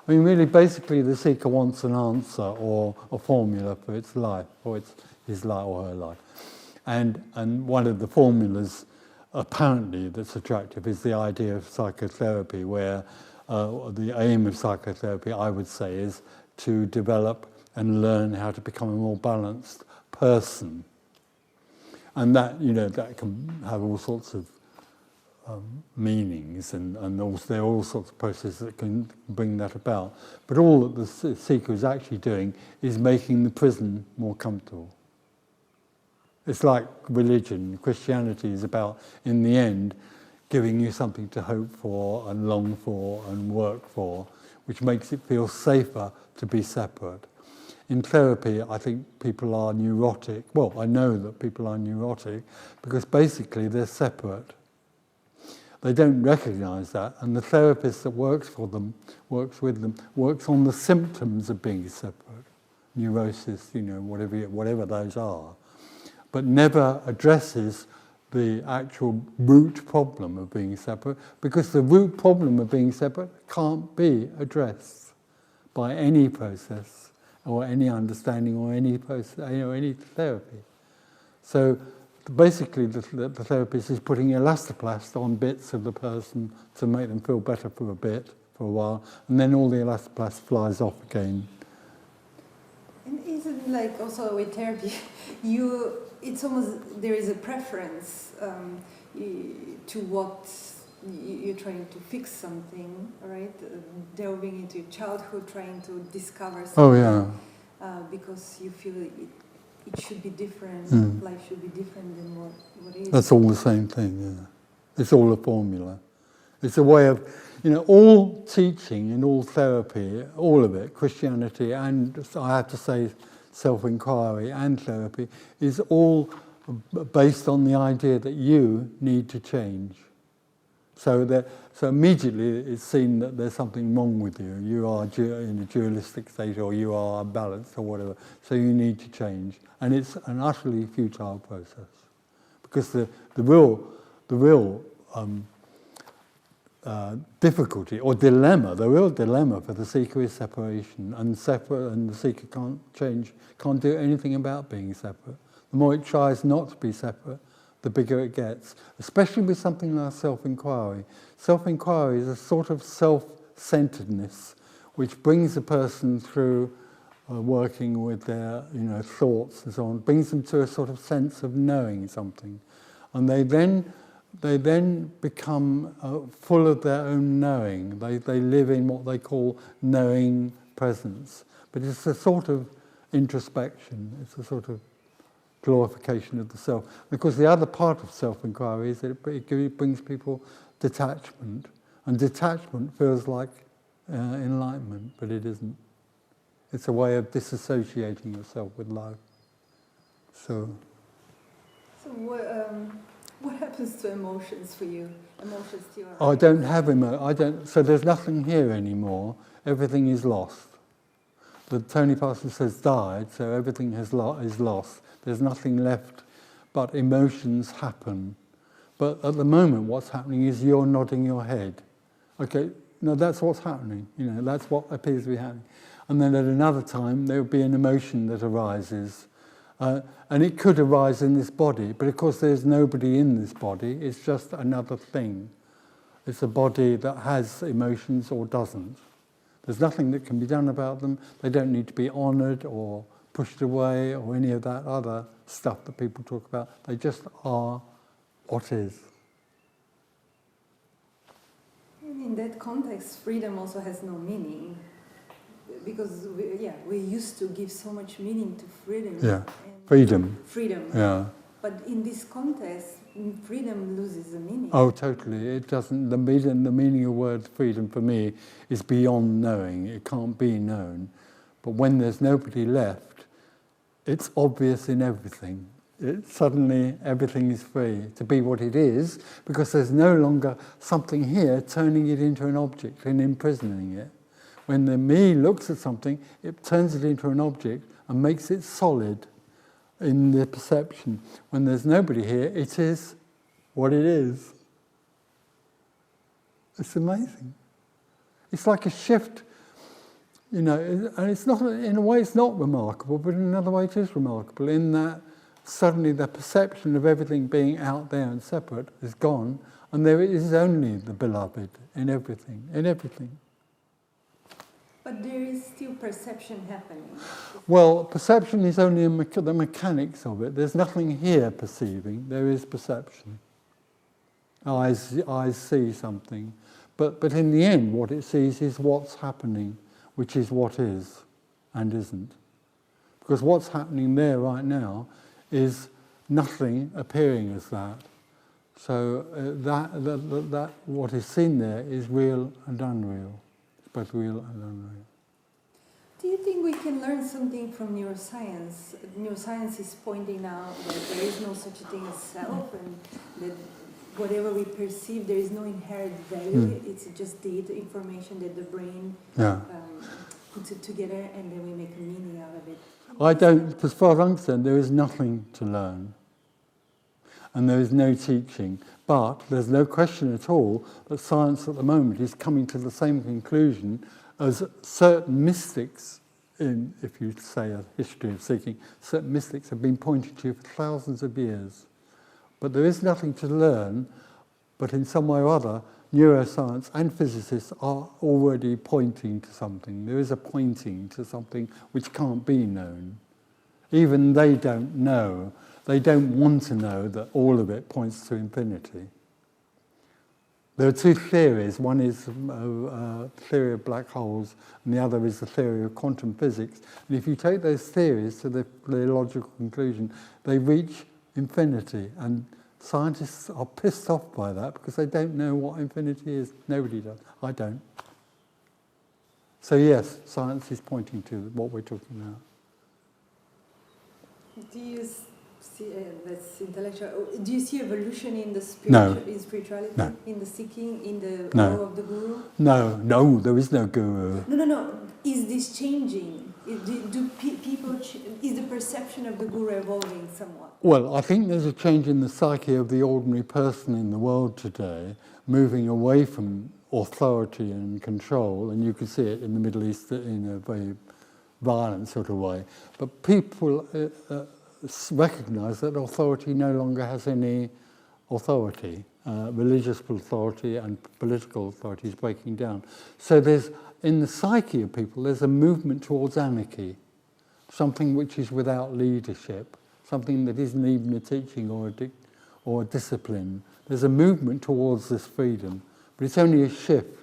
I mean, really, basically, the seeker wants an answer or a formula for its life, or his life or her life. And one of the formulas, apparently, that's attractive is the idea of psychotherapy, where the aim of psychotherapy, I would say, is to develop and learn how to become a more balanced person. And that, that can have all sorts of meanings, and also there are all sorts of processes that can bring that about. But all that the seeker is actually doing is making the prison more comfortable. It's like religion. Christianity is about, in the end, giving you something to hope for and long for and work for, which makes it feel safer to be separate. In therapy, I think people are neurotic. Well, I know that people are neurotic because basically they're separate. They don't recognize that, and the therapist that works with them, works on the symptoms of being separate, neurosis, whatever those are, but never addresses the actual root problem of being separate, because the root problem of being separate can't be addressed by any process or any understanding or any process, any therapy. So basically, the therapist is putting elastoplast on bits of the person to make them feel better for a while, and then all the elastoplast flies off again. And isn't like also with therapy, it's almost, there is a preference to what you're trying to fix something, right? Delving into childhood, trying to discover something. Oh yeah. Because you feel it should be different, life should be different than what is. That's all the same thing, yeah. It's all a formula. It's a way of, all teaching and all therapy, all of it, Christianity and, I have to say, self-inquiry and therapy, is all based on the idea that you need to change. So immediately it's seen that there's something wrong with you. You are in a dualistic state, or you are unbalanced, or whatever. So you need to change, and it's an utterly futile process, because the real difficulty or dilemma, the real dilemma for the seeker is separation, and the seeker can't do anything about being separate. The more it tries not to be separate, the bigger it gets, especially with something like self-inquiry. Self-inquiry is a sort of self-centeredness which brings a person through working with their thoughts and so on, brings them to a sort of sense of knowing something. And they then become full of their own knowing. They live in what they call knowing presence. But it's a sort of introspection, it's a sort of glorification of the self. Because the other part of self-inquiry is that it brings people detachment. And detachment feels like enlightenment, but it isn't. It's a way of disassociating yourself with life. So what happens to emotions for you? Emotions to your I don't have so there's nothing here anymore. Everything is lost. Tony Parsons has died, so everything is lost. There's nothing left, but emotions happen. But at the moment, what's happening is you're nodding your head. Okay, no, that's what's happening. That's what appears to be happening. And then at another time, there will be an emotion that arises. And it could arise in this body, but of course there's nobody in this body. It's just another thing. It's a body that has emotions or doesn't. There's nothing that can be done about them. They don't need to be honoured or pushed away or any of that other stuff that people talk about. They just are what is. In that context, freedom also has no meaning, because we used to give so much meaning to freedom. Yeah, freedom. Freedom. Yeah. But in this context, freedom loses the meaning. Oh, totally. It doesn't. The meaning of the word freedom for me is beyond knowing. It can't be known. But when there's nobody left, it's obvious in everything. Suddenly everything is free to be what it is, because there's no longer something here turning it into an object and imprisoning it. When the me looks at something, it turns it into an object and makes it solid in the perception. When there's nobody here, it is what it is. It's amazing. It's like a shift. You know, and it's not, in a way it's not remarkable, but in another way it is remarkable in that suddenly the perception of everything being out there and separate is gone, and there is only the beloved in everything, in everything. But there is still perception happening. Well, perception is only the mechanics of it. There's nothing here perceiving, there is perception. Eyes see something, but in the end what it sees is what's happening, which is what is and isn't. Because what's happening there right now is nothing appearing as that. So that what is seen there is real and unreal. It's both real and unreal. Do you think we can learn something from neuroscience? Neuroscience is pointing out that there is no such a thing as self, and that whatever we perceive, there is no inherent value. It's just data information that the brain puts it together, and then we make a meaning out of it. I don't, as far as I'm concerned, there is nothing to learn. And there is no teaching. But there's no question at all that science at the moment is coming to the same conclusion as certain mystics, if you say a history of seeking, certain mystics have been pointing to for thousands of years. But there is nothing to learn, but in some way or other, neuroscience and physicists are already pointing to something. There is a pointing to something which can't be known. Even they don't know. They don't want to know that all of it points to infinity. There are two theories. One is a theory of black holes, and the other is the theory of quantum physics. And if you take those theories to their logical conclusion, they reach infinity. And scientists are pissed off by that because they don't know what infinity is. Nobody does. I don't. So yes, science is pointing to what we're talking about. Do you see, that's intellectual, do you see evolution in the in spirituality, in the seeking, in the role of the guru? No, there is no guru. No. Is this changing? Do people, is the perception of the guru evolving somewhat? Well, I think there's a change in the psyche of the ordinary person in the world today, moving away from authority and control, and you can see it in the Middle East in a very violent sort of way. But people recognise that authority no longer has any authority. Religious authority and political authority is breaking down. So there's, in the psyche of people, there's a movement towards anarchy, something which is without leadership, something that isn't even a teaching or a discipline. There's a movement towards this freedom, but it's only a shift.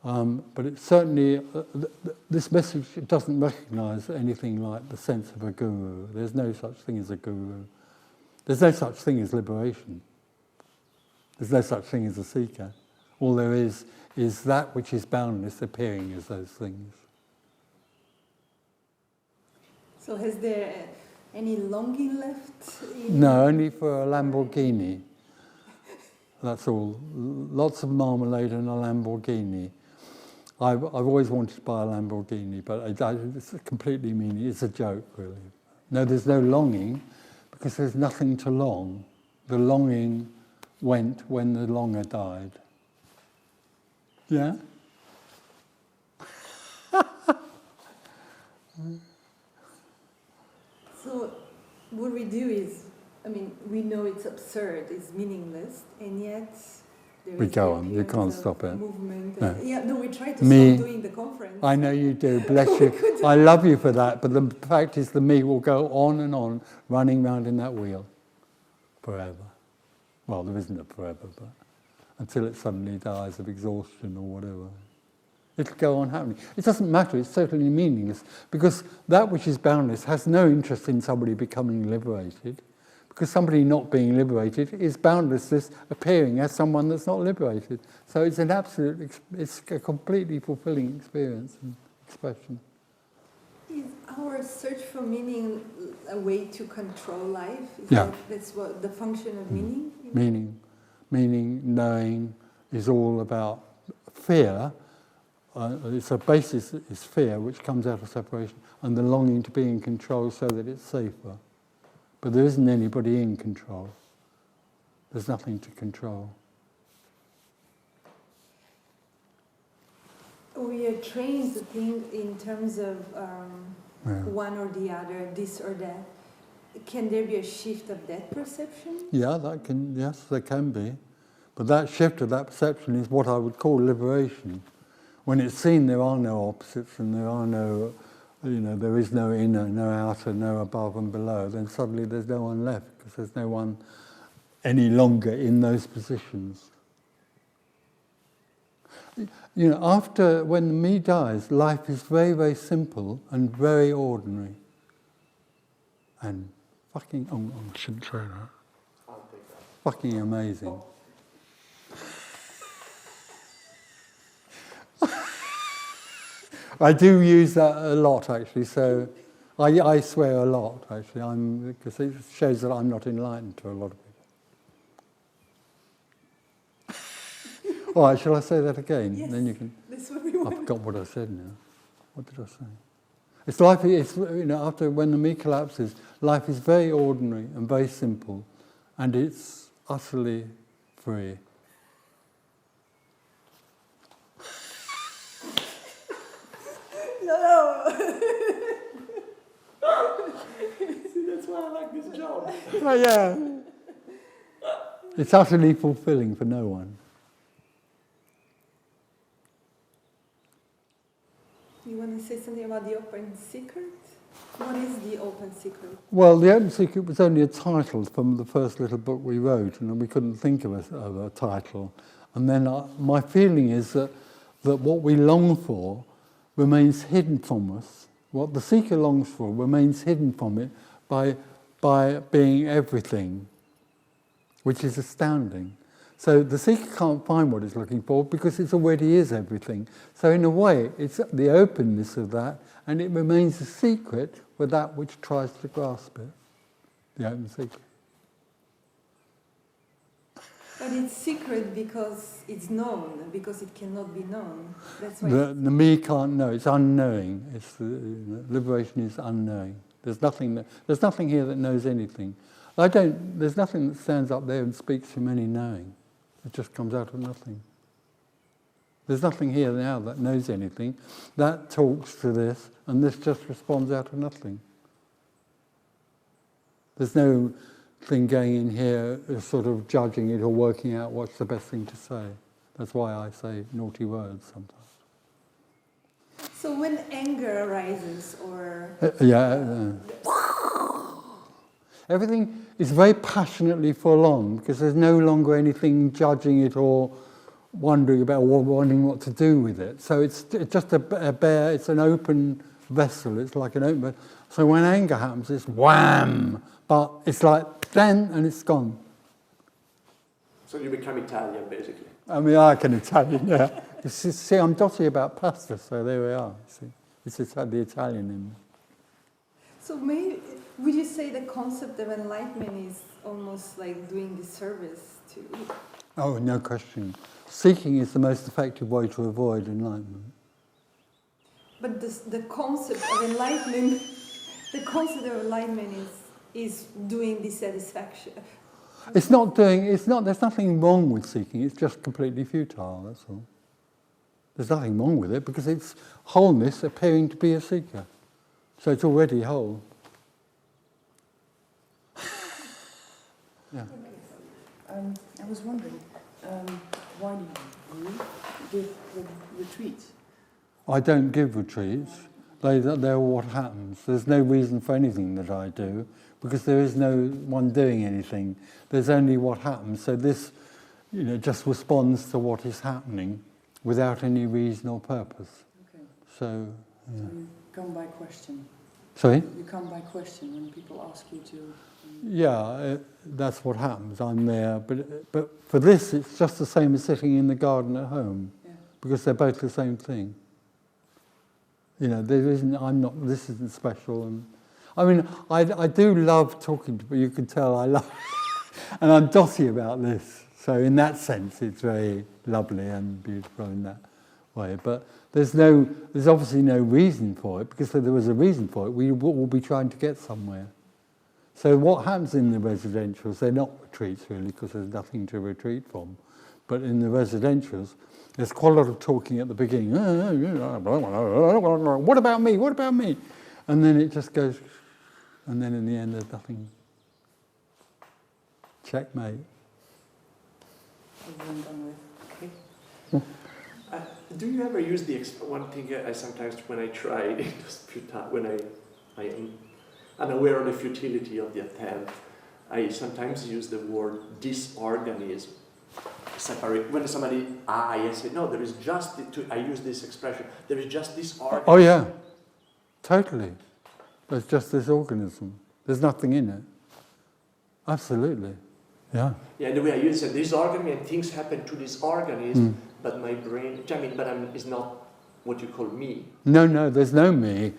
But it's certainly, this message doesn't recognise anything like the sense of a guru. There's no such thing as a guru. There's no such thing as liberation. There's no such thing as a seeker. All there is that which is boundless appearing as those things. So has there any longing left? No, only for a Lamborghini. That's all. Lots of marmalade and a Lamborghini. I've always wanted to buy a Lamborghini, but it's completely meaningless. It's a joke, really. No, there's no longing, because there's nothing to long. The longing went when the longer died. Yeah? So what we do is, I mean, we know it's absurd, it's meaningless, and yet there we is go the on, you can't appearance stop of it. Movement. No. We try to stop doing the conference. I know you do, bless you. I love you for that, but the fact is the me will go on and on, running round in that wheel forever. Well, there isn't a forever, but until it suddenly dies of exhaustion or whatever. It'll go on happening. It doesn't matter, it's totally meaningless, because that which is boundless has no interest in somebody becoming liberated, because somebody not being liberated is boundlessness appearing as someone that's not liberated. So it's an absolute, it's a completely fulfilling experience and expression. Is our search for meaning a way to control life? That's what the function of meaning? Meaning, knowing is all about fear. It's a basis is fear, which comes out of separation, and the longing to be in control so that it's safer. But there isn't anybody in control. There's nothing to control. we are trained to think in terms of Yeah. one or the other, this or that. Can there be a shift of that perception? Yeah, yes, there can be. But that shift of that perception is what I would call liberation. When it's seen there are no opposites and there are no, there is no inner, no outer, no above and below, then suddenly there's no one left because there's no one any longer in those positions. When me dies, life is very, very simple and very ordinary. And fucking, I shouldn't say that. I'll take that. Fucking amazing. I do use that a lot, actually, so I swear a lot, actually, because it shows that I'm not enlightened to a lot of people. All right, shall I say that again? Yes, then you can. that's what we want. I forgot what I said now. What did I say? It's life. After when the me collapses, life is very ordinary and very simple, and it's utterly free. No. See, that's why I like this job. Oh, yeah. It's utterly fulfilling for no one. You want to say something about the open secret? What is the open secret? Well, the Open Secret was only a title from the first little book we wrote, and we couldn't think of a title. And then my feeling is that what we long for remains hidden from us. What the seeker longs for remains hidden from it by being everything, which is astounding. So the seeker can't find what it's looking for because it already is everything. So in a way, it's the openness of that, and it remains a secret with that which tries to grasp it, the open secret. But it's secret because it's known, because it cannot be known. That's why. The me can't know. It's unknowing. Liberation is unknowing. There's nothing here that knows anything. There's nothing that stands up there and speaks from any knowing. It just comes out of nothing. There's nothing here now that knows anything. That talks to this, and this just responds out of nothing. There's no thing going in here sort of judging it or working out what's the best thing to say. That's why I say naughty words sometimes. So when anger arises or... Everything is very passionately full on because there's no longer anything judging it or wondering what to do with it. So it's just a bare, it's an open vessel. It's like an open. So when anger happens, it's wham, but it's like then and it's gone. So you become Italian, basically. I mean, I can Italian, yeah. See, I'm dotty about pasta, so there we are. See, it's the Italian in me. So maybe, would you say the concept of enlightenment is almost like doing disservice to... Oh, no question. Seeking is the most effective way to avoid enlightenment. But the concept of enlightenment, is doing dissatisfaction. There's nothing wrong with seeking, it's just completely futile, that's all. There's nothing wrong with it because it's wholeness appearing to be a seeker. So it's already whole. Yeah. I was wondering, why do you give retreats? I don't give retreats. They're what happens. There's no reason for anything that I do because there is no one doing anything. There's only what happens. So this, just responds to what is happening without any reason or purpose. Okay. So, yeah. So you come by question. Sorry? You come by question when people ask you to... Yeah, that's what happens. I'm there. But for this, it's just the same as sitting in the garden at home because they're both the same thing. This isn't special. And I mean, I do love talking to people. You can tell I love and I'm dotty about this. So in that sense, it's very lovely and beautiful in that way. But there's obviously no reason for it, because if there was a reason for it, we would all be trying to get somewhere. So what happens in the residentials, they're not retreats really, because there's nothing to retreat from. But in the residentials, There's quite a lot of talking at the beginning. What about me? What about me? And then it just goes, and then in the end there's nothing. Checkmate. Over and done with. Okay. Do you ever use the one thing I sometimes when I try it was futile, when I am unaware of the futility of the attempt, I sometimes use the word disorganism. Separate when somebody I say no, there is just I use this expression. There is just this organism. Oh yeah, totally. There's just this organism. There's nothing in it. Absolutely. Yeah. Yeah, the way I use it, this organism and things happen to this organism, but my brain. Is not what you call me. No, there's no me.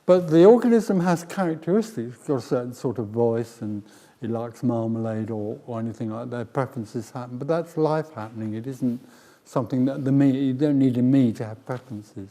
But the organism has characteristics. It's got a certain sort of voice, and it likes marmalade or anything like that. Preferences happen, but that's life happening. It isn't something that the me. You don't need a me to have preferences.